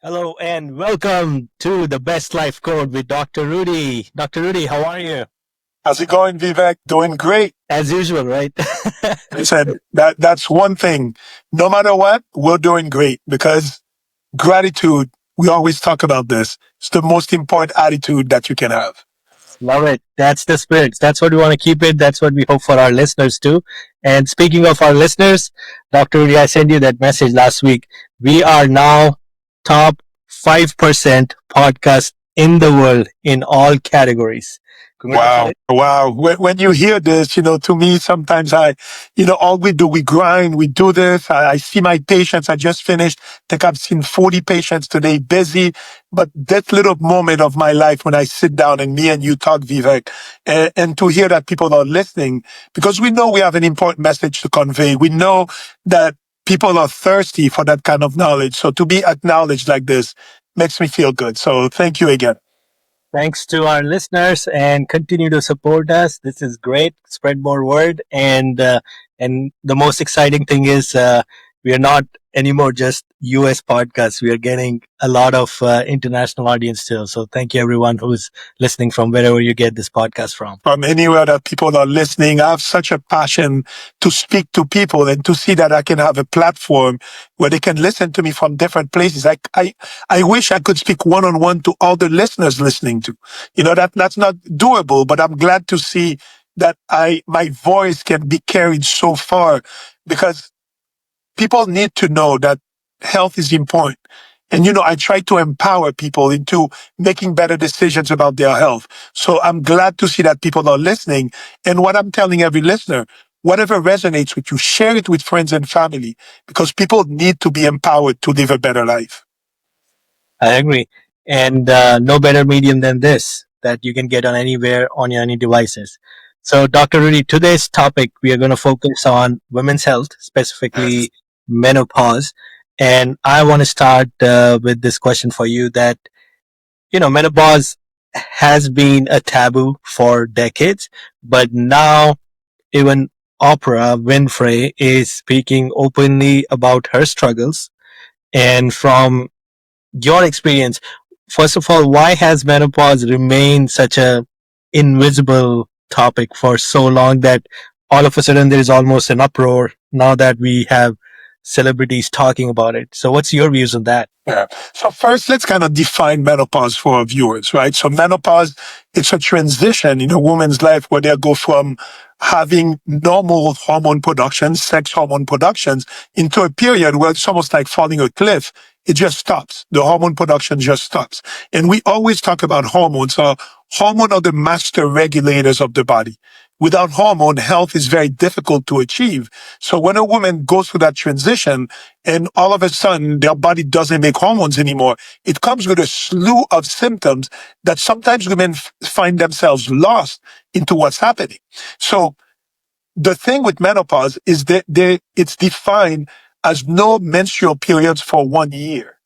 Hello and welcome to the Best Life Code with Dr. Rudy. Dr. Rudy, how are you? How's it going, Vivek? Doing great. As usual, right? Listen, that's one thing. No matter what, we're doing great because gratitude, we always talk about this. It's the most important attitude that you can have. Love it. That's the spirit. That's what we want to keep it. That's what we hope for our listeners too. And speaking of our listeners, Dr. Rudy, I sent you that message last week. We are now top 5% podcast in the world in all categories. Wow. Congratulations. Wow. When you hear this, to me, sometimes all we do, we grind, we do this. I see my patients. I just finished. I think I've seen 40 patients today, busy. But that little moment of my life when I sit down and me and you talk, Vivek, and to hear that people are listening, because we know we have an important message to convey. We know that people are thirsty for that kind of knowledge. So to be acknowledged like this makes me feel good. So thank you again. Thanks to our listeners and continue to support us. This is great. Spread more word. And the most exciting thing is we are not anymore just US podcasts. We are getting a lot of international audience still. So thank you everyone who's listening from wherever you get this podcast from. From anywhere that people are listening. I have such a passion to speak to people and to see that I can have a platform where they can listen to me from different places. I wish I could speak one-on-one to all the listeners listening to. That's not doable, but I'm glad to see that my voice can be carried so far because people need to know that health is important. And, I try to empower people into making better decisions about their health. So I'm glad to see that people are listening. And what I'm telling every listener, whatever resonates with you, share it with friends and family because people need to be empowered to live a better life. I agree. And no better medium than this that you can get on anywhere on your any devices. So, Dr. Rudy, today's topic, we are going to focus on women's health, specifically menopause. And I want to start with this question for you that, menopause has been a taboo for decades, but now even Oprah Winfrey is speaking openly about her struggles. And from your experience, first of all, why has menopause remained such a invisible topic for so long that all of a sudden there is almost an uproar now that we have celebrities talking about it? So what's your views on that? Yeah. So first, let's kind of define menopause for our viewers, right? So menopause, it's a transition in a woman's life where they go from having normal hormone production, sex hormone productions, into a period where it's almost like falling a cliff. It just stops. The hormone production just stops. And we always talk about hormones. So hormones are the master regulators of the body. Without hormone, health is very difficult to achieve. So when a woman goes through that transition and all of a sudden their body doesn't make hormones anymore, it comes with a slew of symptoms that sometimes women find themselves lost into what's happening. So the thing with menopause is that it's defined as no menstrual periods for 1 year.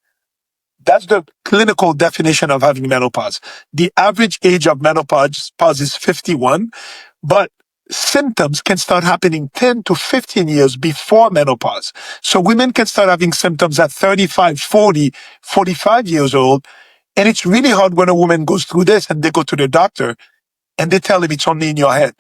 That's the clinical definition of having menopause. The average age of menopause is 51, but symptoms can start happening 10 to 15 years before menopause. So women can start having symptoms at 35, 40, 45 years old. And it's really hard when a woman goes through this and they go to the doctor and they tell him it's only in your head.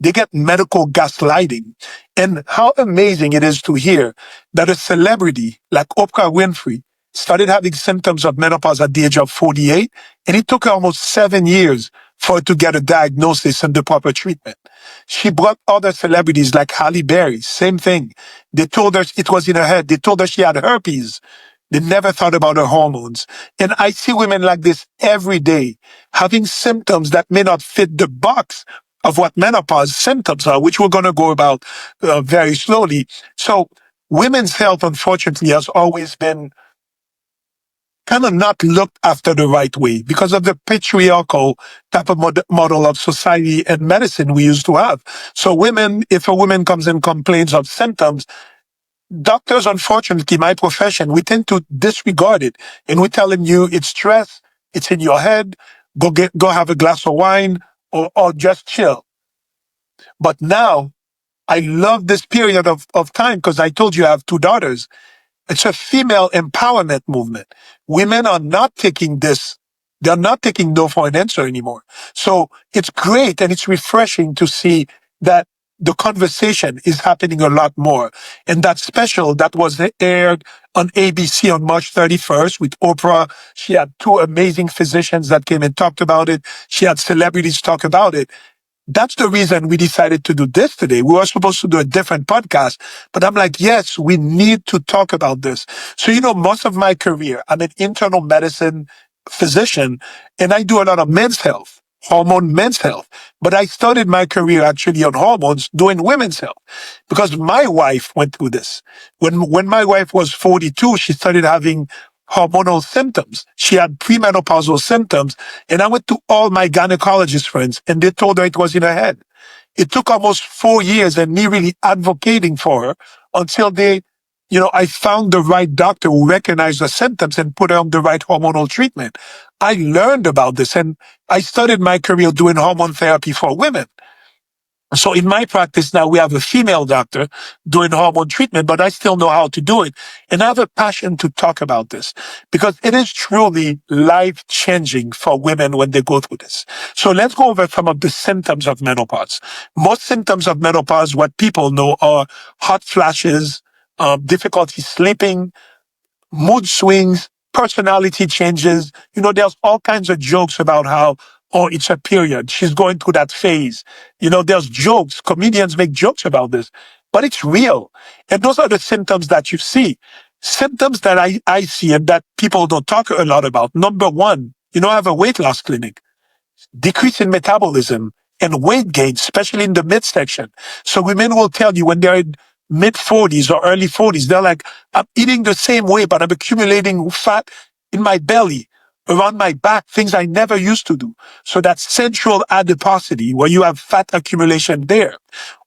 They get medical gaslighting. And how amazing it is to hear that a celebrity like Oprah Winfrey started having symptoms of menopause at the age of 48, and it took her almost 7 years for her to get a diagnosis and the proper treatment. She brought other celebrities like Halle Berry, same thing. They told her it was in her head. They told her she had herpes. They never thought about her hormones. And I see women like this every day having symptoms that may not fit the box of what menopause symptoms are, which we're going to go about very slowly. So women's health, unfortunately, has always been kind of not looked after the right way because of the patriarchal type of model of society and medicine we used to have. So women, if a woman comes and complains of symptoms, doctors, unfortunately, my profession, we tend to disregard it. And we tell them it's stress, it's in your head, go have a glass of wine or just chill. But now I love this period of time because I told you I have two daughters. It's a female empowerment movement. Women are not taking this. They're not taking no for an answer anymore. So it's great and it's refreshing to see that the conversation is happening a lot more. And that special that was aired on ABC on March 31st with Oprah, she had two amazing physicians that came and talked about it. She had celebrities talk about it. That's the reason we decided to do this today. We were supposed to do a different podcast, but I'm like, yes, we need to talk about this. So, most of my career, I'm an internal medicine physician and I do a lot of men's health, hormone men's health. But I started my career actually on hormones doing women's health because my wife went through this. When my wife was 42, she started having hormonal symptoms. She had premenopausal symptoms. And I went to all my gynecologist friends and they told her it was in her head. It took almost 4 years and me really advocating for her until I found the right doctor who recognized the symptoms and put her on the right hormonal treatment. I learned about this and I started my career doing hormone therapy for women. So in my practice now, we have a female doctor doing hormone treatment, but I still know how to do it. And I have a passion to talk about this because it is truly life changing for women when they go through this. So let's go over some of the symptoms of menopause. Most symptoms of menopause, what people know are hot flashes, difficulty sleeping, mood swings, personality changes. There's all kinds of jokes about how, oh, it's a period. She's going through that phase. There's jokes. Comedians make jokes about this, but it's real. And those are the symptoms that you see. Symptoms that I see and that people don't talk a lot about. Number one, I have a weight loss clinic, decrease in metabolism and weight gain, especially in the midsection. So women will tell you when they're in mid 40s or early 40s, they're like, I'm eating the same way, but I'm accumulating fat in my belly, around my back, things I never used to do. So that's central adiposity, where you have fat accumulation there.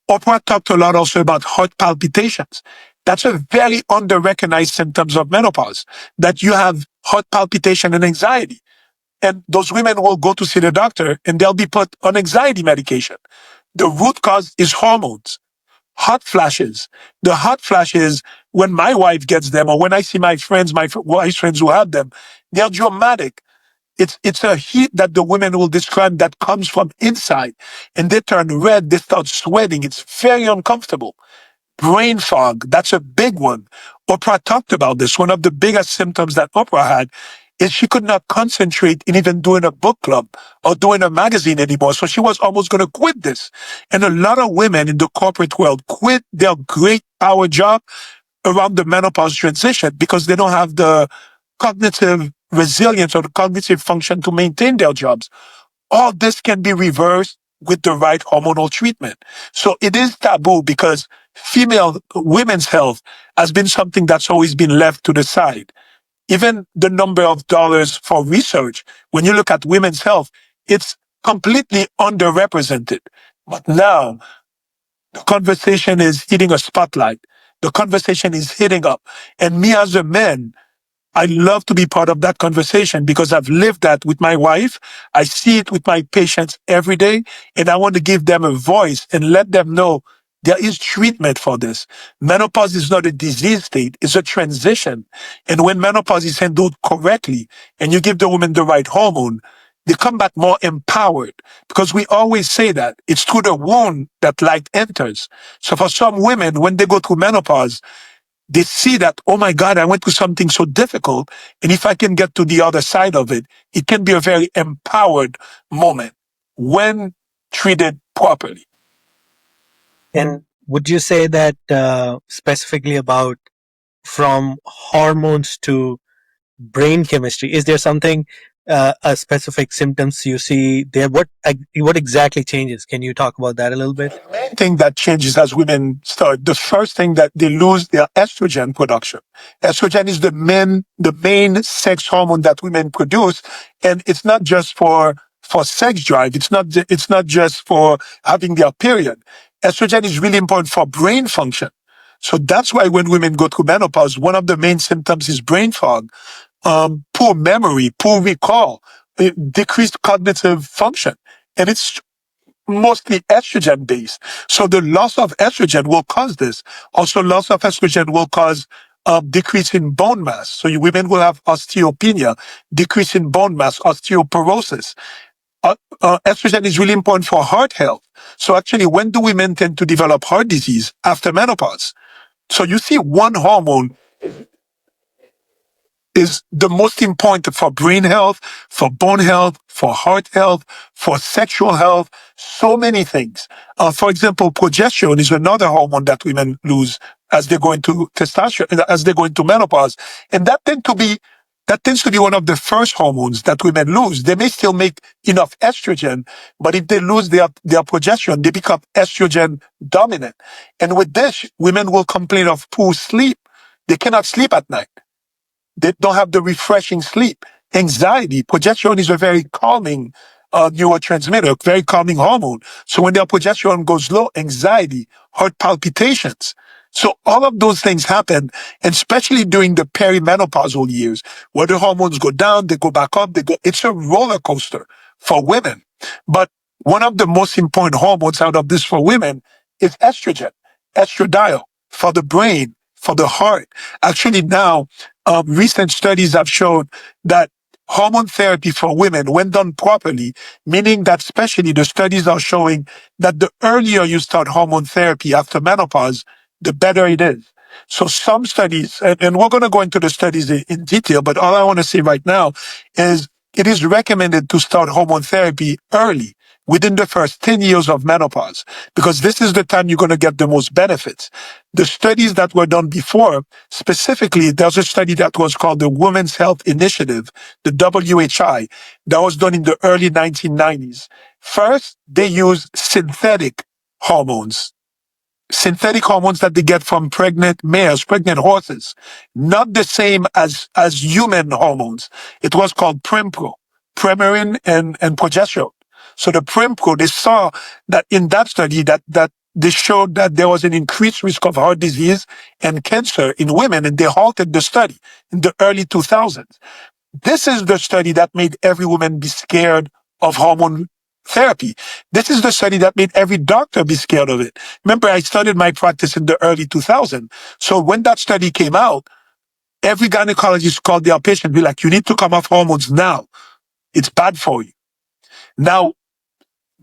Oprah talked a lot also about heart palpitations. That's a very under-recognized symptoms of menopause, that you have heart palpitation and anxiety. And those women will go to see the doctor and they'll be put on anxiety medication. The root cause is hormones. Hot flashes. The hot flashes, when my wife gets them or when I see my friends, my wife's friends who have them, they're dramatic. It's a heat that the women will describe that comes from inside and they turn red, they start sweating. It's very uncomfortable. Brain fog, that's a big one. Oprah talked about this. One of the biggest symptoms that Oprah had is she could not concentrate in even doing a book club or doing a magazine anymore. So she was almost going to quit this. And a lot of women in the corporate world quit their great power job around the menopause transition because they don't have the cognitive resilience or the cognitive function to maintain their jobs. All this can be reversed with the right hormonal treatment. So it is taboo because women's health has been something that's always been left to the side. Even the number of dollars for research, when you look at women's health, it's completely underrepresented. But now the conversation is hitting a spotlight. The conversation is hitting up. And me as a man, I love to be part of that conversation because I've lived that with my wife. I see it with my patients every day, and I want to give them a voice and let them know there is treatment for this. Menopause is not a disease state, it's a transition. And when menopause is handled correctly and you give the woman the right hormone, they come back more empowered because we always say that it's through the womb that light enters. So for some women, when they go through menopause, they see that, oh my God, I went through something so difficult. And if I can get to the other side of it, it can be a very empowered moment when treated properly. And would you say that specifically about from hormones to brain chemistry, is there something, a specific symptoms you see there? What exactly changes? Can you talk about that a little bit? Main thing that changes as women start, the first thing that they lose their estrogen production. Estrogen is the main sex hormone that women produce. And it's not just for sex drive. It's not just for having their period. Estrogen is really important for brain function. So that's why when women go through menopause, one of the main symptoms is brain fog, poor memory, poor recall, decreased cognitive function. And it's mostly estrogen based. So the loss of estrogen will cause this. Also, loss of estrogen will cause decrease in bone mass. So women will have osteopenia, decrease in bone mass, osteoporosis. Estrogen is really important for heart health. So actually, when do women tend to develop heart disease? After menopause. So you see, one hormone is the most important for brain health, for bone health, for heart health, for sexual health, so many things. For example, progesterone is another hormone that women lose as they go into testosterone, as they go into menopause. And that tends to be one of the first hormones that women lose. They may still make enough estrogen, but if they lose their progesterone, they become estrogen dominant. And with this, women will complain of poor sleep. They cannot sleep at night. They don't have the refreshing sleep. Anxiety, progesterone is a very calming neurotransmitter, very calming hormone. So when their progesterone goes low, anxiety, heart palpitations. So all of those things happen, and especially during the perimenopausal years, where the hormones go down, they go back up, it's a roller coaster for women. But one of the most important hormones out of this for women is estrogen, estradiol, for the brain, for the heart. Actually now, recent studies have shown that hormone therapy for women, when done properly, meaning that especially the studies are showing that the earlier you start hormone therapy after menopause, the better it is. So some studies, and we're going to go into the studies in detail, but all I want to say right now is it is recommended to start hormone therapy early, within the first 10 years of menopause, because this is the time you're going to get the most benefits. The studies that were done before, specifically, there's a study that was called the Women's Health Initiative, the WHI, that was done in the early 1990s. First, they used synthetic hormones that they get from pregnant mares, pregnant horses, not the same as human hormones. It was called Primpro, Premarin and progesterone. So the Primpro, they saw that in that study that they showed that there was an increased risk of heart disease and cancer in women, and they halted the study in the early 2000s. This is the study that made every woman be scared of hormone therapy. This is the study that made every doctor be scared of it. Remember, I started my practice in the early 2000s. So when that study came out, every gynecologist called their patient, be like, you need to come off hormones now. It's bad for you. Now,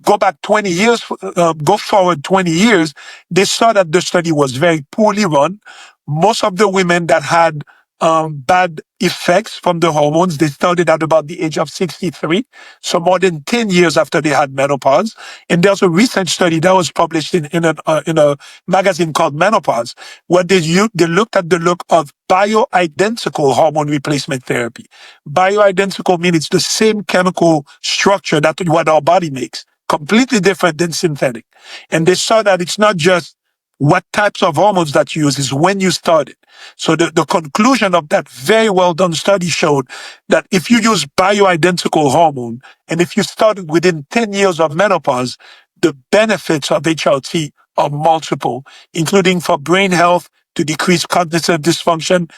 go back 20 years, go forward 20 years, they saw that the study was very poorly run. Most of the women that had bad effects from the hormones, they started at about the age of 63, so more than 10 years after they had menopause. And there's a recent study that was published in a magazine called Menopause, where they looked at the look of bioidentical hormone replacement therapy. Bioidentical means it's the same chemical structure that what our body makes, completely different than synthetic. And they saw that it's not just what types of hormones that you use, is when you started. So the conclusion of that very well done study showed that if you use bioidentical hormone, and if you started within 10 years of menopause, the benefits of HRT are multiple, including for brain health, to decrease cognitive dysfunction,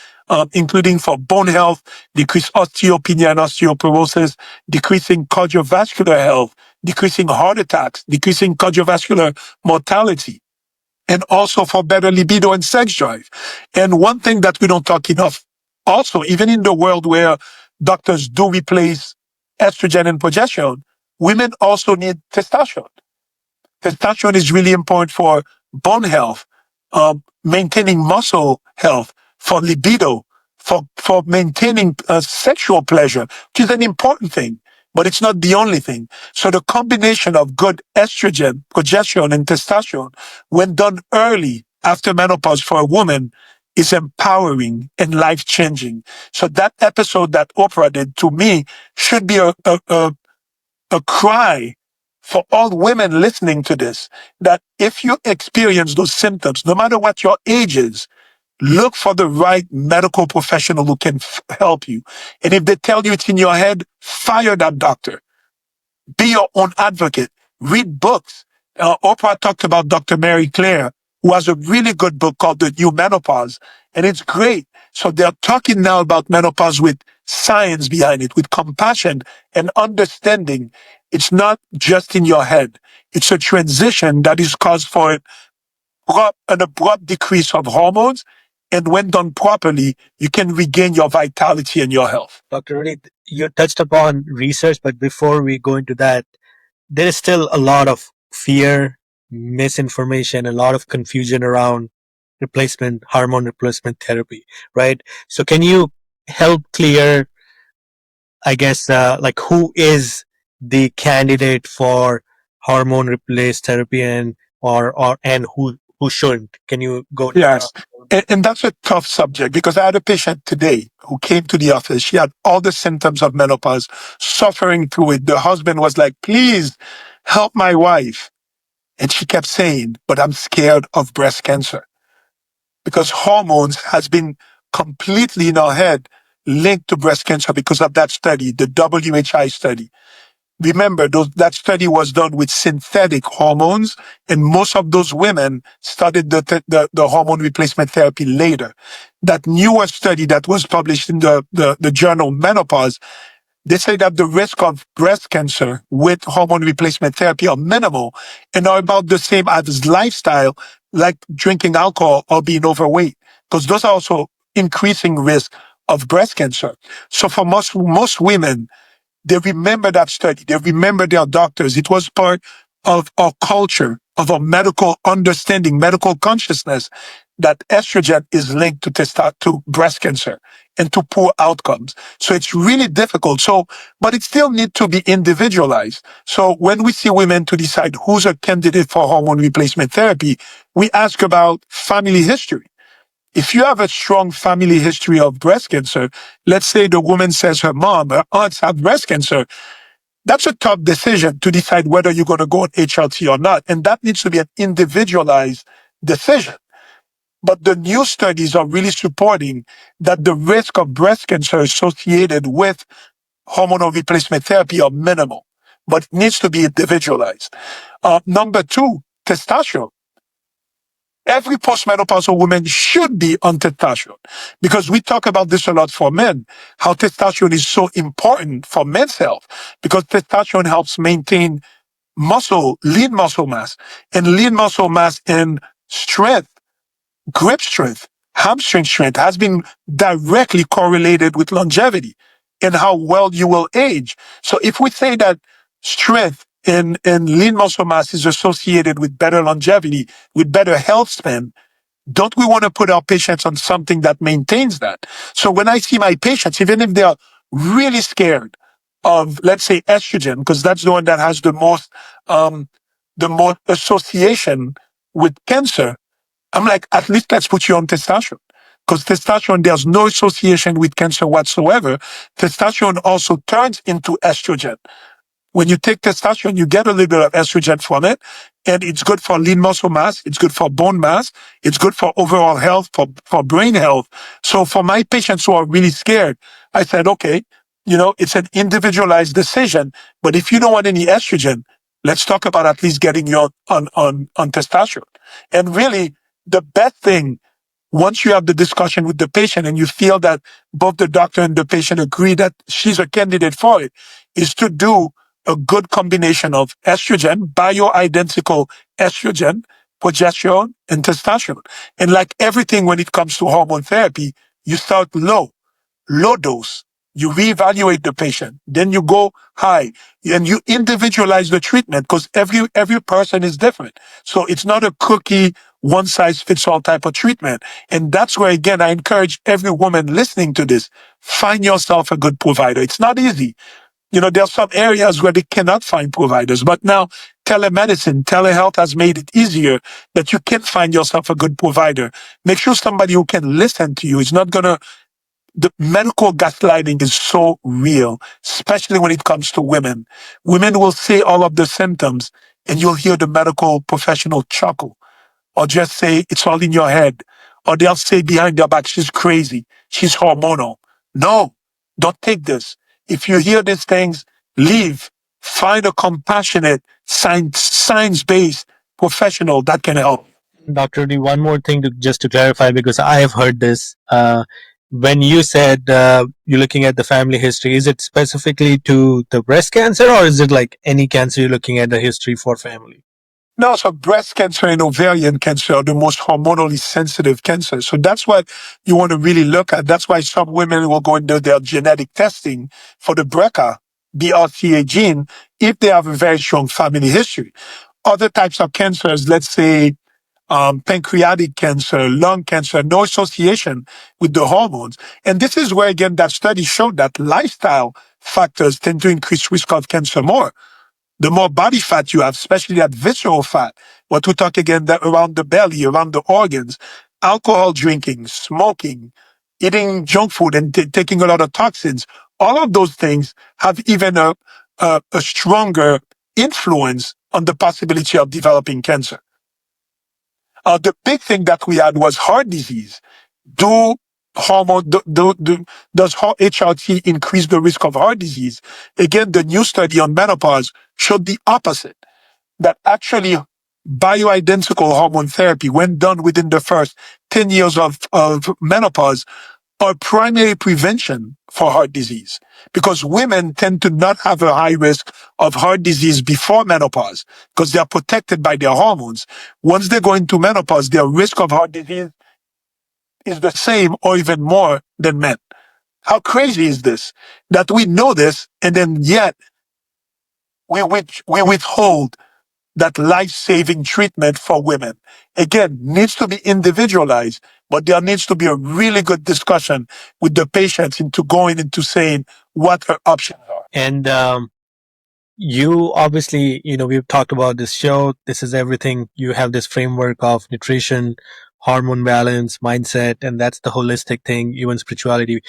including for bone health, decrease osteopenia and osteoporosis, decreasing cardiovascular health, decreasing heart attacks, decreasing cardiovascular mortality, and also for better libido and sex drive. And one thing that we don't talk enough, also, even in the world where doctors do replace estrogen and progesterone, women also need testosterone. Testosterone is really important for bone health, maintaining muscle health, for libido, for maintaining sexual pleasure, which is an important thing, but it's not the only thing. So the combination of good estrogen, progesterone, and testosterone, when done early after menopause for a woman, is empowering and life changing. So that episode that Oprah did, to me, should be a cry for all women listening to this, that if you experience those symptoms, no matter what your age is, look for the right medical professional who can help you. And if they tell you it's in your head, fire that doctor. Be your own advocate. Read books. Oprah talked about Dr. Mary Claire, who has a really good book called The New Menopause, and it's great. So they're talking now about menopause with science behind it, with compassion and understanding. It's not just in your head. It's a transition that is caused for an abrupt decrease of hormones And when done properly, you can regain your vitality and your health. Dr. Rudy, you touched upon research, but before we go into that, there is still a lot of fear, misinformation, a lot of confusion around hormone replacement therapy, right? So can you help clear, I guess, like who is the candidate for hormone replaced therapy and who shouldn't? Can you go deeper on Yes. And that's a tough subject because I had a patient today who came to the office. She had all the symptoms of menopause, suffering through it. The husband was like, please help my wife. And she kept saying, but I'm scared of breast cancer because hormones has been completely in our head linked to breast cancer because of that study, the WHI study. Remember, that study was done with synthetic hormones, and most of those women started the hormone replacement therapy later. That newer study that was published in the journal Menopause, they say that the risk of breast cancer with hormone replacement therapy are minimal and are about the same as lifestyle, like drinking alcohol or being overweight, because those are also increasing risk of breast cancer. So for most women, they remember that study. They remember their doctors. It was part of our culture, of our medical understanding, medical consciousness, that estrogen is linked to breast cancer and to poor outcomes. So it's really difficult. So, but it still needs to be individualized. So when we see women to decide who's a candidate for hormone replacement therapy, we ask about family history. If you have a strong family history of breast cancer, let's say the woman says her mom, her aunts have breast cancer, that's a tough decision to decide whether you're going to go on HRT or not. And that needs to be an individualized decision. But the new studies are really supporting that the risk of breast cancer associated with hormonal replacement therapy are minimal, but it needs to be individualized. Number two, testosterone. Every postmenopausal woman should be on testosterone because we talk about this a lot for men, how testosterone is so important for men's health because testosterone helps maintain lean muscle mass, and lean muscle mass and strength, grip strength, hamstring strength has been directly correlated with longevity and how well you will age. So if we say that strength and lean muscle mass is associated with better longevity, with better health span, don't we want to put our patients on something that maintains that? So when I see my patients, even if they are really scared of, let's say, estrogen, because that's the one that has the most association with cancer, I'm like, at least let's put you on testosterone. Because testosterone, there's no association with cancer whatsoever. Testosterone also turns into estrogen. When you take testosterone, you get a little bit of estrogen from it, and it's good for lean muscle mass. It's good for bone mass. It's good for overall health, for brain health. So for my patients who are really scared, I said, okay, it's an individualized decision, but if you don't want any estrogen, let's talk about at least getting you on testosterone. And really, the best thing once you have the discussion with the patient and you feel that both the doctor and the patient agree that she's a candidate for it, is to do a good combination of estrogen, bioidentical estrogen, progesterone, and testosterone. And like everything when it comes to hormone therapy, you start low dose. You reevaluate the patient, then you go high, and you individualize the treatment because every person is different. So it's not a cookie, one size fits all type of treatment. And that's where again I encourage every woman listening to this, find yourself a good provider. It's not easy. There are some areas where they cannot find providers, but now telemedicine, telehealth has made it easier that you can find yourself a good provider. Make sure somebody who can listen to you is not gonna the medical gaslighting is so real, especially when it comes to women. Women will say all of the symptoms and you'll hear the medical professional chuckle or just say it's all in your head. Or they'll say behind their back, she's crazy. She's hormonal. No, don't take this. If you hear these things, leave. Find a compassionate, science-based professional that can help. Dr. D, one more thing just to clarify because I have heard this. When you said you're looking at the family history, is it specifically to the breast cancer or is it like any cancer you're looking at the history for family? No, so breast cancer and ovarian cancer are the most hormonally sensitive cancers. So that's what you want to really look at. That's why some women will go into their genetic testing for the BRCA gene, if they have a very strong family history. Other types of cancers, let's say pancreatic cancer, lung cancer, no association with the hormones. And this is where, again, that study showed that lifestyle factors tend to increase risk of cancer more. The more body fat you have, especially that visceral fat, what we talk again that around the belly, around the organs, alcohol drinking, smoking, eating junk food and taking a lot of toxins, all of those things have even a stronger influence on the possibility of developing cancer. The big thing that we had was heart disease. Do hormone does HRT increase the risk of heart disease? Again, the new study on menopause showed the opposite. That actually bioidentical hormone therapy, when done within the first 10 years of menopause, are primary prevention for heart disease because women tend to not have a high risk of heart disease before menopause because they are protected by their hormones. Once they go into menopause, their risk of heart disease is the same or even more than men. How crazy is this? That we know this and then yet we withhold that life-saving treatment for women. Again, needs to be individualized, but there needs to be a really good discussion with the patients into going into saying what her options are. And you obviously, we've talked about this show. This is everything. You have this framework of nutrition, hormone balance, mindset, and that's the holistic thing, even spirituality.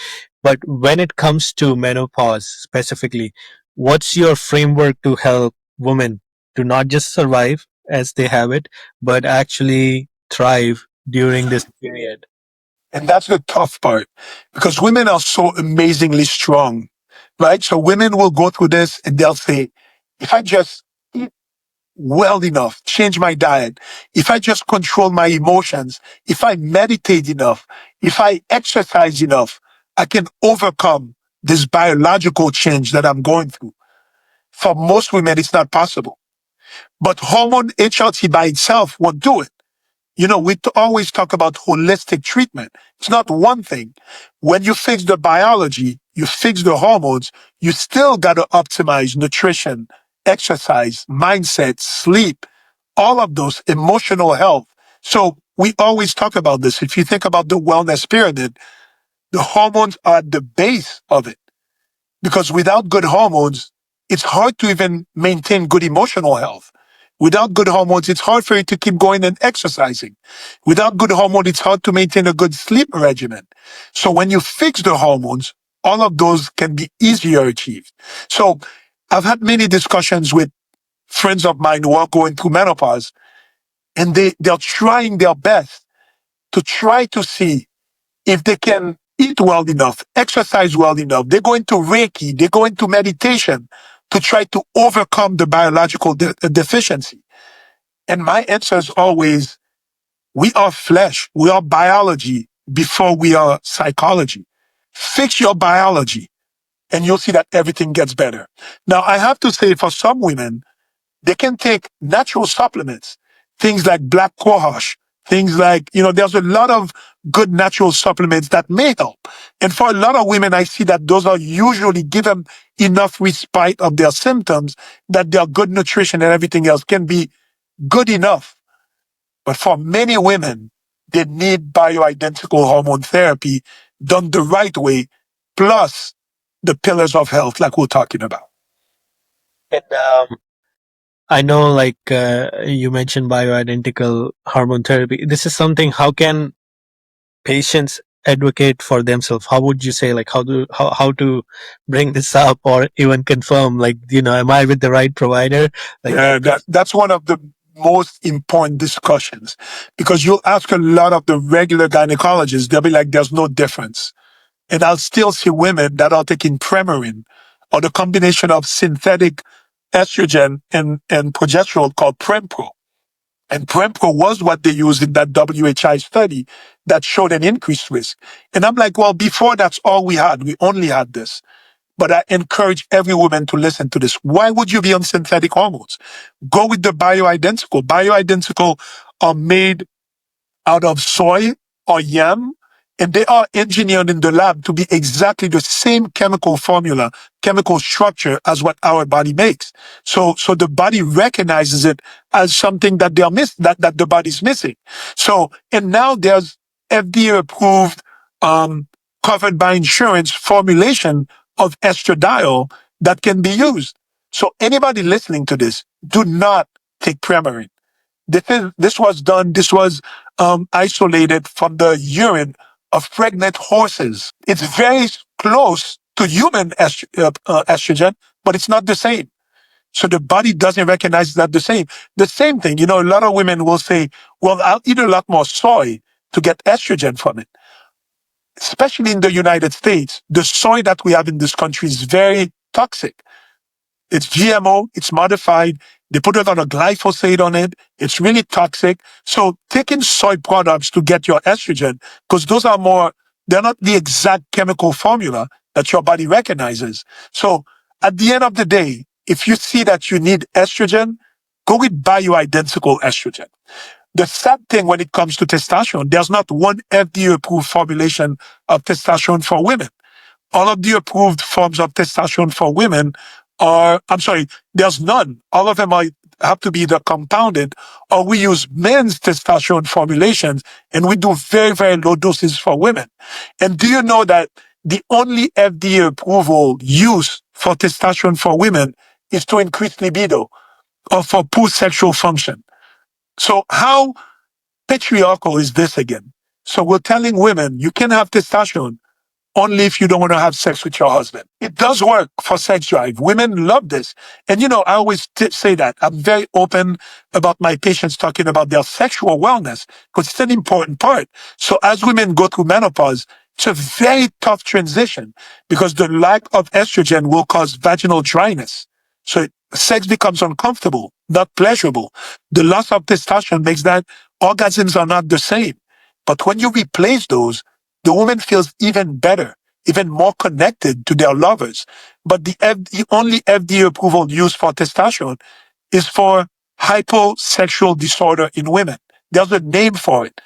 But when it comes to menopause specifically, what's your framework to help women to not just survive as they have it, but actually thrive during this period? And that's the tough part because women are so amazingly strong, right? So women will go through this and they'll say, if I just eat well enough, change my diet, if I just control my emotions, if I meditate enough, if I exercise enough, I can overcome this biological change that I'm going through. For most women, it's not possible. But hormone HRT by itself won't do it. We always talk about holistic treatment. It's not one thing. When you fix the biology, you fix the hormones, you still got to optimize nutrition, exercise, mindset, sleep, all of those, emotional health. So we always talk about this. If you think about the wellness pyramid, the hormones are at the base of it. Because without good hormones, it's hard to even maintain good emotional health. Without good hormones, it's hard for you to keep going and exercising. Without good hormones, it's hard to maintain a good sleep regimen. So when you fix the hormones, all of those can be easier achieved. So I've had many discussions with friends of mine who are going through menopause, and they're trying their best to try to see if they can eat well enough, exercise well enough, they go into Reiki, they go into meditation to try to overcome the biological deficiency. And my answer is always, we are flesh, we are biology before we are psychology. Fix your biology and you'll see that everything gets better. Now, I have to say for some women, they can take natural supplements, things like black cohosh, things like, there's a lot of good natural supplements that may help. And for a lot of women, I see that those are usually give them enough respite of their symptoms that their good nutrition and everything else can be good enough. But for many women, they need bioidentical hormone therapy done the right way, plus the pillars of health like we're talking about. And I know, like you mentioned, bioidentical hormone therapy. This is something. How can patients advocate for themselves? How would you say, like, how to bring this up, or even confirm, like, am I with the right provider? Like, Yeah, that's one of the most important discussions because you'll ask a lot of the regular gynecologists, they'll be like, there's no difference. And I'll still see women that are taking Premarin or the combination of synthetic estrogen and progesterone called Prempro. And Prempro was what they used in that WHI study that showed an increased risk. And I'm like, well, before that's all we had. We only had this. but I encourage every woman to listen to this. Why would you be on synthetic hormones? Go with the bioidentical. Bioidentical are made out of soy or yam, and they are engineered in the lab to be exactly the same chemical formula, chemical structure as what our body makes. So the body recognizes it as something that that the body's missing. So, and now there's FDA approved, um, covered by insurance formulation of estradiol that can be used. So anybody listening to this, do not take Premarin. This was isolated from the urine of pregnant horses. It's very close to human estrogen, but it's not the same. So the body doesn't recognize that the same. The same thing, a lot of women will say, well, I'll eat a lot more soy to get estrogen from it. Especially in the United States, the soy that we have in this country is very toxic. It's GMO, it's modified. They put a lot of glyphosate on it. It's really toxic. So taking soy products to get your estrogen, because they're not the exact chemical formula that your body recognizes. So at the end of the day, if you see that you need estrogen, go with bioidentical estrogen. The sad thing when it comes to testosterone, there's not one FDA approved formulation of testosterone for women. All of the approved forms of testosterone for women there's none. All of them have to be either compounded or we use men's testosterone formulations and we do very, very low doses for women. And do you know that the only FDA approval use for testosterone for women is to increase libido or for post sexual function? So how patriarchal is this again? So we're telling women you can have testosterone only if you don't want to have sex with your husband. It does work for sex drive. Women love this. And I always say that. I'm very open about my patients talking about their sexual wellness because it's an important part. So as women go through menopause, it's a very tough transition because the lack of estrogen will cause vaginal dryness. So sex becomes uncomfortable, not pleasurable. The loss of testosterone makes that orgasms are not the same. But when you replace those, the woman feels even better, even more connected to their lovers. But the only FDA approval used for testosterone is for hyposexual disorder in women. There's a name for it.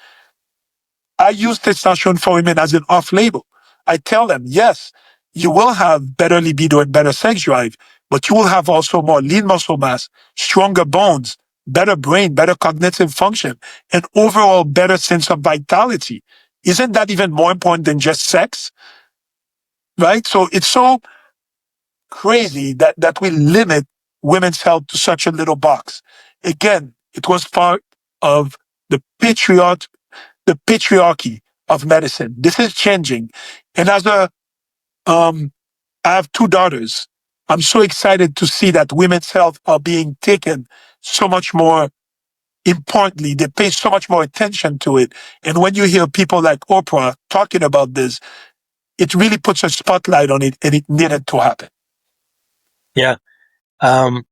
I use testosterone for women as an off-label. I tell them, yes, you will have better libido and better sex drive, but you will have also more lean muscle mass, stronger bones, better brain, better cognitive function, and overall better sense of vitality. Isn't that even more important than just sex? Right? So it's so crazy that we limit women's health to such a little box. Again, it was part of the patriarchy of medicine. This is changing. And um, I have two daughters. I'm so excited to see that women's health are being taken so much more importantly. They pay so much more attention to it. And when you hear people like Oprah talking about this, it really puts a spotlight on it and it needed to happen. Yeah. Um,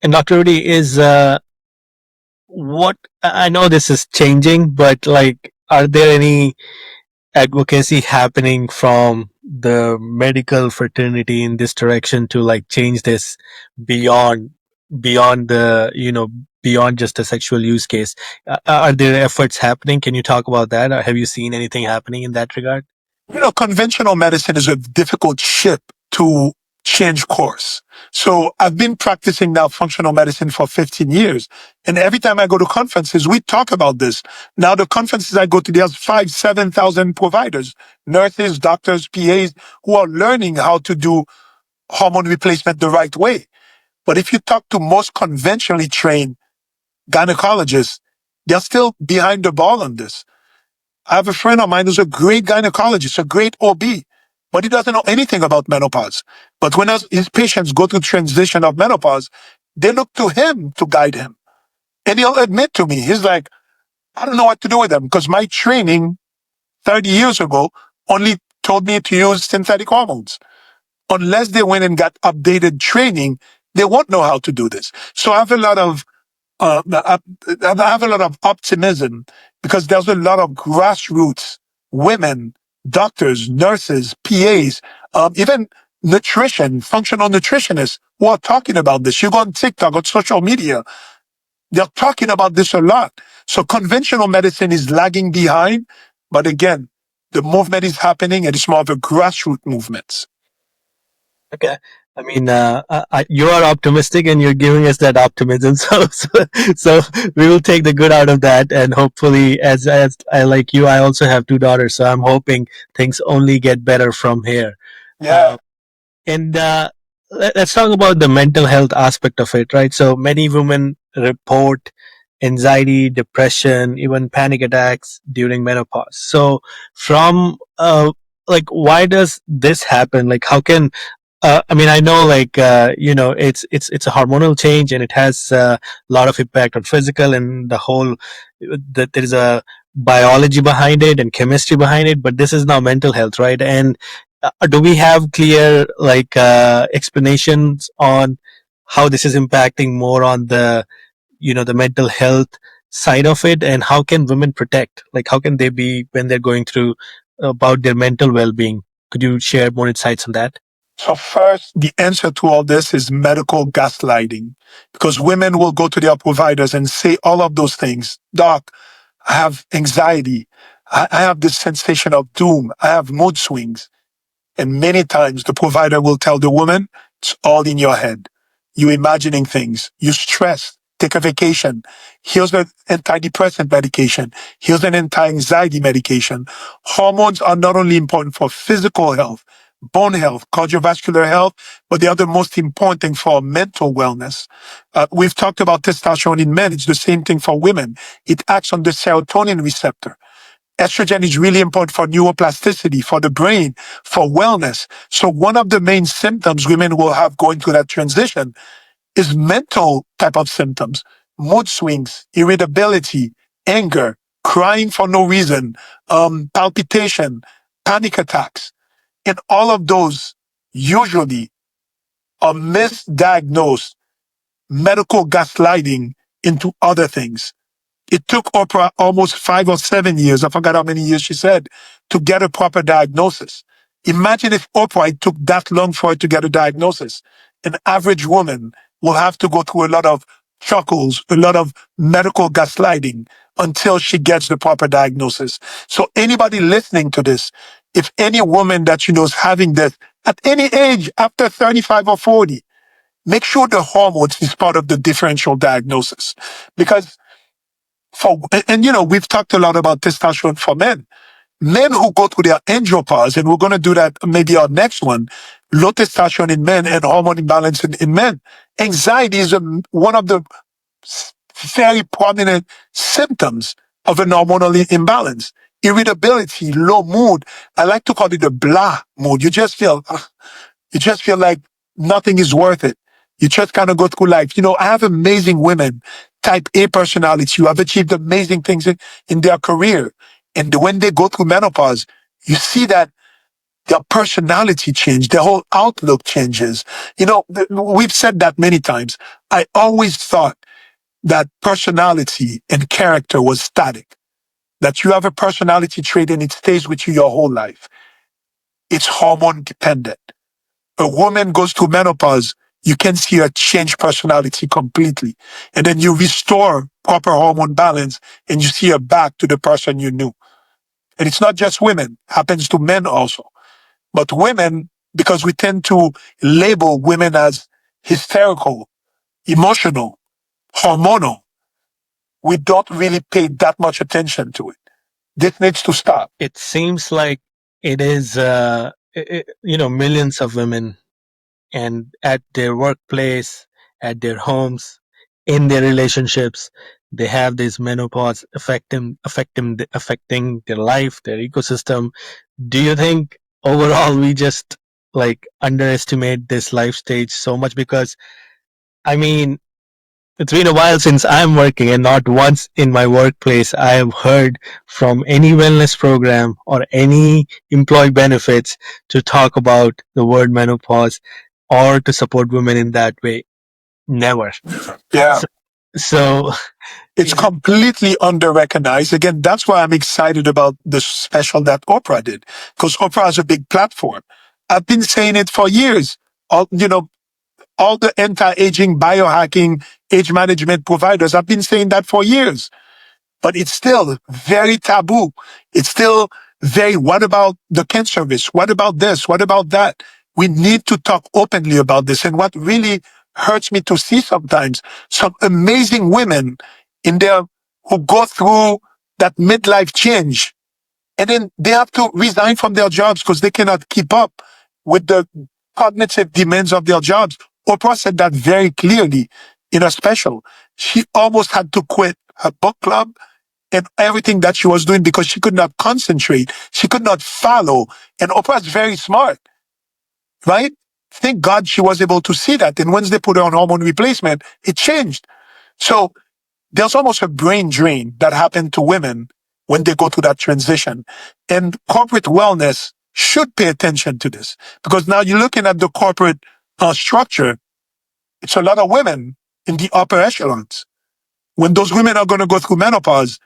and Dr. Rudy is what I know this is changing, but like, are there any advocacy happening from the medical fraternity in this direction to like change this beyond beyond the beyond just a sexual use case? Are there efforts happening? Can you talk about that? Or have you seen anything happening in that regard? Conventional medicine is a difficult ship to change course. So I've been practicing now functional medicine for 15 years. And every time I go to conferences, we talk about this. Now the conferences I go to, there's 7,000 providers, nurses, doctors, PAs who are learning how to do hormone replacement the right way. But if you talk to most conventionally trained gynecologists, they're still behind the ball on this. I have a friend of mine who's a great gynecologist, a great OB, but he doesn't know anything about menopause. But when his patients go through transition of menopause, they look to him to guide him. And he'll admit to me, he's like, I don't know what to do with them because my training 30 years ago only told me to use synthetic hormones. Unless they went and got updated training, they won't know how to do this. So I have a lot of optimism because there's a lot of grassroots women, doctors, nurses, PAs, even nutrition, functional nutritionists who are talking about this. You go on TikTok, on social media, they're talking about this a lot. So conventional medicine is lagging behind. But again, the movement is happening and it's more of a grassroots movement. Okay. I mean, you are optimistic and you're giving us that optimism. So we will take the good out of that. And hopefully, as I like you, I also have two daughters. So I'm hoping things only get better from here. Yeah. Uh, and let's talk about the mental health aspect of it, right? So many women report anxiety, depression, even panic attacks during menopause. So from like, why does this happen? Like, how can I mean, I know, like, it's a hormonal change, and it has a lot of impact on physical and the whole. That there is a biology behind it and chemistry behind it, but this is now mental health, right? And do we have clear, like, explanations on how this is impacting more on the the mental health side of it, and how can women protect? Like, how can they be when they're going through about their mental well-being? Could you share more insights on that? So first, the answer to all this is medical gaslighting, because women will go to their providers and say all of those things. Doc, I have anxiety. I have this sensation of doom. I have mood swings. And many times the provider will tell the woman, it's all in your head. You imagining things. You stress. Take a vacation. Here's an antidepressant medication. Here's an anti-anxiety medication. Hormones are not only important for physical health, bone health, cardiovascular health, but they are the most important thing for mental wellness. We've talked about testosterone in men. It's the same thing for women. It acts on the serotonin receptor. Estrogen is really important for neuroplasticity, for the brain, for wellness. So one of the main symptoms women will have going through that transition is mental type of symptoms, mood swings, irritability, anger, crying for no reason, palpitation, panic attacks. And all of those usually are misdiagnosed medical gaslighting into other things. It took Oprah almost 5 or 7 years, I forgot how many years she said, to get a proper diagnosis. Imagine if Oprah, it took that long for her to get a diagnosis. An average woman will have to go through a lot of chuckles, a lot of medical gaslighting until she gets the proper diagnosis. So anybody listening to this, if any woman that you know is having this at any age after 35 or 40, make sure the hormones is part of the differential diagnosis. Because you know, we've talked a lot about testosterone for men. Men who go through their andropause, and we're going to do that maybe our next one, low testosterone in men and hormone imbalance in men. Anxiety is one of the very prominent symptoms of an hormonal imbalance. Irritability, low mood. I like to call it a blah mood. You just feel like nothing is worth it. You just kind of go through life. You know, I have amazing women, type A personality, who have achieved amazing things in their career. And when they go through menopause, you see that their personality change, their whole outlook changes. You know, we've said that many times. I always thought that personality and character was static, that you have a personality trait and it stays with you your whole life. It's hormone dependent. A woman goes through menopause, you can see her change personality completely. And then you restore proper hormone balance and you see her back to the person you knew. And it's not just women, happens to men also. But women, because we tend to label women as hysterical, emotional, hormonal, we don't really pay that much attention to it. This needs to stop. It seems like it is, millions of women, and at their workplace, at their homes, in their relationships, they have this menopause affecting their life, their ecosystem. Do you think overall we just, like, underestimate this life stage so much? Because I mean, it's been a while since I'm working, and not once in my workplace I have heard from any wellness program or any employee benefits to talk about the word menopause or to support women in that way. Never. Yeah. So, so It's completely under-recognized. Again, that's why I'm excited about the special that Oprah did, because Oprah has a big platform. I've been saying it for years. All the anti-aging, biohacking, age management providers, I've been saying that for years. But it's still very taboo. It's still very, what about the cancer risk? What about this? What about that? We need to talk openly about this. And what really hurts me to see sometimes, some amazing women in there who go through that midlife change, and then they have to resign from their jobs because they cannot keep up with the cognitive demands of their jobs. Oprah said that very clearly in a special. She almost had to quit her book club and everything that she was doing because she could not concentrate. She could not follow. And Oprah's very smart, right? Thank God she was able to see that. And once they put her on hormone replacement, it changed. So there's almost a brain drain that happened to women when they go through that transition. And corporate wellness should pay attention to this because now you're looking at the corporate structure. It's a lot of women in the upper echelons. When those women are going to go through menopause,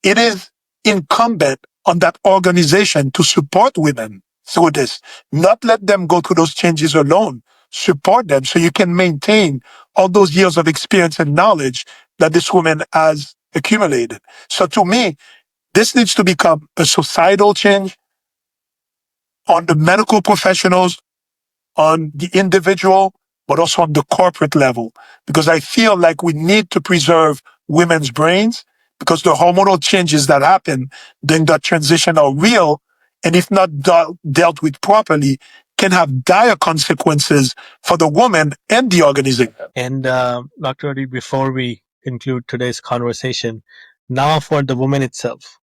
it is incumbent on that organization to support women through this, not let them go through those changes alone. Support them so you can maintain all those years of experience and knowledge that this woman has accumulated. So to me, this needs to become a societal change on the medical professionals, on the individual, but also on the corporate level. Because I feel like we need to preserve women's brains because the hormonal changes that happen during that transition are real. And if not dealt with properly, can have dire consequences for the woman and the organization. And Dr. Rudy, before we conclude today's conversation, now for the woman itself,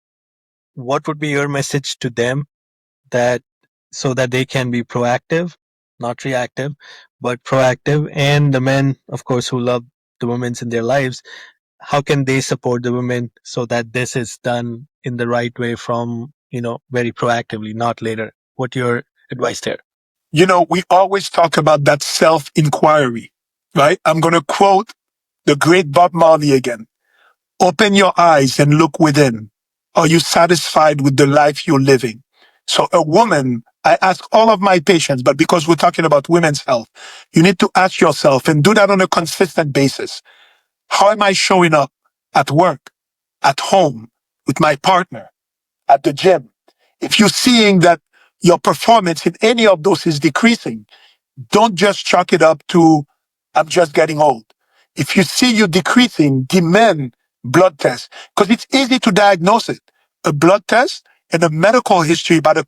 what would be your message to them that so that they can be proactive, not reactive, but proactive, and the men, of course, who love the women in their lives, how can they support the women so that this is done in the right way from, very proactively, not later? What your advice there? We always talk about that self-inquiry, right? I'm going to quote the great Bob Marley again. Open your eyes and look within. Are you satisfied with the life you're living? So a woman, I ask all of my patients, but because we're talking about women's health, you need to ask yourself and do that on a consistent basis. How am I showing up at work, at home, with my partner, at the gym? If you're seeing that your performance in any of those is decreasing, don't just chalk it up to, I'm just getting old. If you see you decreasing, demand blood tests because it's easy to diagnose it. A blood test and a medical history by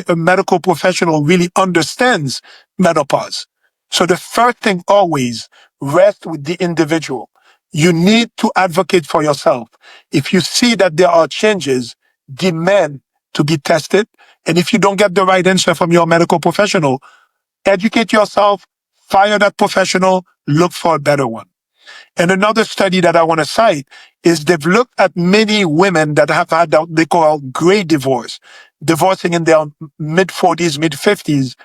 a medical professional really understands menopause. So the first thing always, rest with the individual. You need to advocate for yourself. If you see that there are changes, demand to be tested. And if you don't get the right answer from your medical professional, educate yourself, fire that professional, look for a better one. And another study that I want to cite is they've looked at many women that have had what they call gray divorce, divorcing in their mid 40s, mid 50s.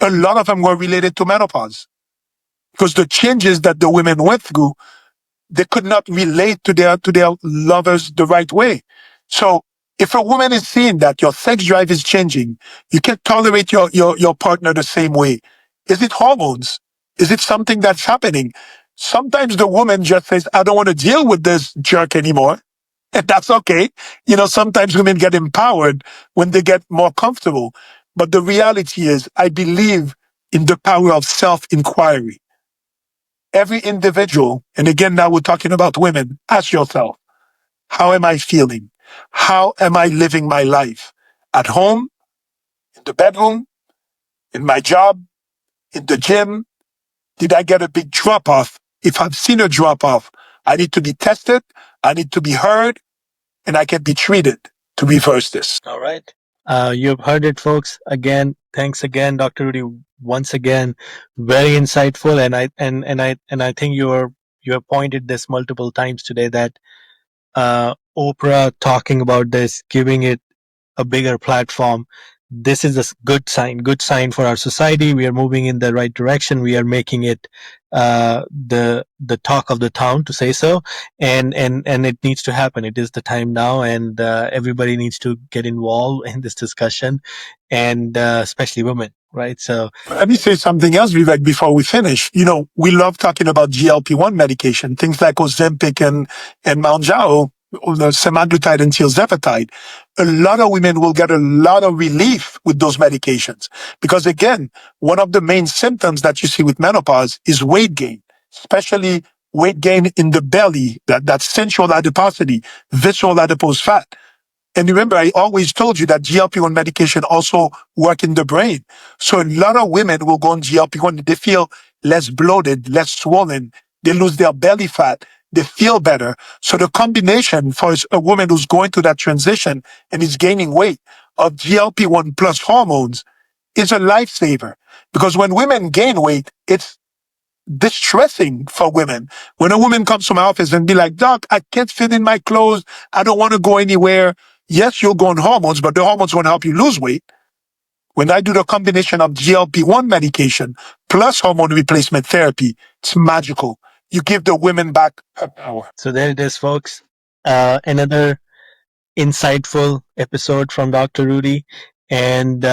A lot of them were related to menopause because the changes that the women went through, they could not relate to their lovers the right way. So if a woman is seeing that your sex drive is changing, you can't tolerate your partner the same way. Is it hormones? Is it something that's happening? Sometimes the woman just says, I don't want to deal with this jerk anymore. And that's okay. Sometimes women get empowered when they get more comfortable. But the reality is, I believe in the power of self-inquiry. Every individual, and again, now we're talking about women, ask yourself, how am I feeling? How am I living my life? At home, in the bedroom, in my job, in the gym? Did I get a big drop off? If I've seen a drop off, I need to be tested, I need to be heard, and I can be treated to reverse this. All right. You've heard it, folks. Again, thanks again, Dr. Rudy. Once again, very insightful, and I think you have pointed this multiple times today that Oprah talking about this, giving it a bigger platform. this is a good sign for our society. We are moving in the right direction. We are making it the talk of the town, to say so, and it needs to happen. It is the time now, and everybody needs to get involved in this discussion, and especially women, right? So Let me say something else, Vivek, before we finish. We love talking about GLP-1 medication, things like Ozempic and Mounjaro, or the semaglutide and tirzepatide. A lot of women will get a lot of relief with those medications because, again, one of the main symptoms that you see with menopause is weight gain, especially weight gain in the belly, that central adiposity, visceral adipose fat. And remember, I always told you that GLP-1 medication also work in the brain. So a lot of women will go on GLP-1. They feel less bloated, less swollen. They lose their belly fat. They feel better. So the combination for a woman who's going through that transition and is gaining weight of GLP-1 plus hormones is a lifesaver. Because when women gain weight, it's distressing for women. When a woman comes to my office and be like, Doc, I can't fit in my clothes. I don't want to go anywhere. Yes, you'll go on hormones, but the hormones won't help you lose weight. When I do the combination of GLP-1 medication plus hormone replacement therapy, it's magical. You give the women back her power. so there it is, folks. Another insightful episode from Dr. Rudy, and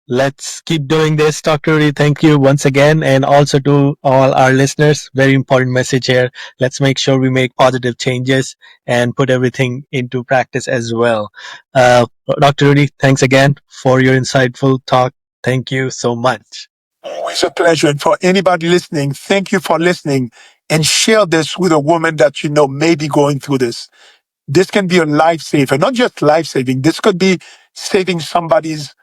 let's keep doing this. Dr. Rudy, thank you once again, and also to all our listeners. Very important message here. Let's make sure we make positive changes and put everything into practice as well. Dr. Rudy, thanks again for your insightful talk. Thank you so much. Always a pleasure. And for anybody listening, thank you for listening and share this with a woman that you know may be going through this. This can be a lifesaver, not just life saving. This could be saving somebody's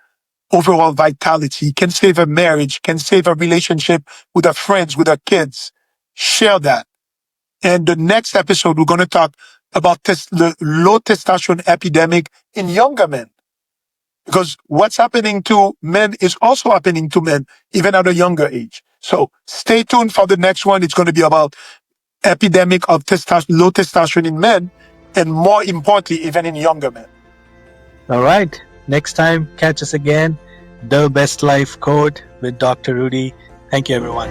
overall vitality, can save a marriage, can save a relationship with our friends, with our kids. Share that. And the next episode, we're going to talk about the low testosterone epidemic in younger men. Because what's happening to men is also happening to men, even at a younger age. So stay tuned for the next one. It's going to be about epidemic of low testosterone in men, and more importantly, even in younger men. All right. Next time, catch us again. The Best Life Code with Dr. Rudy. Thank you, everyone.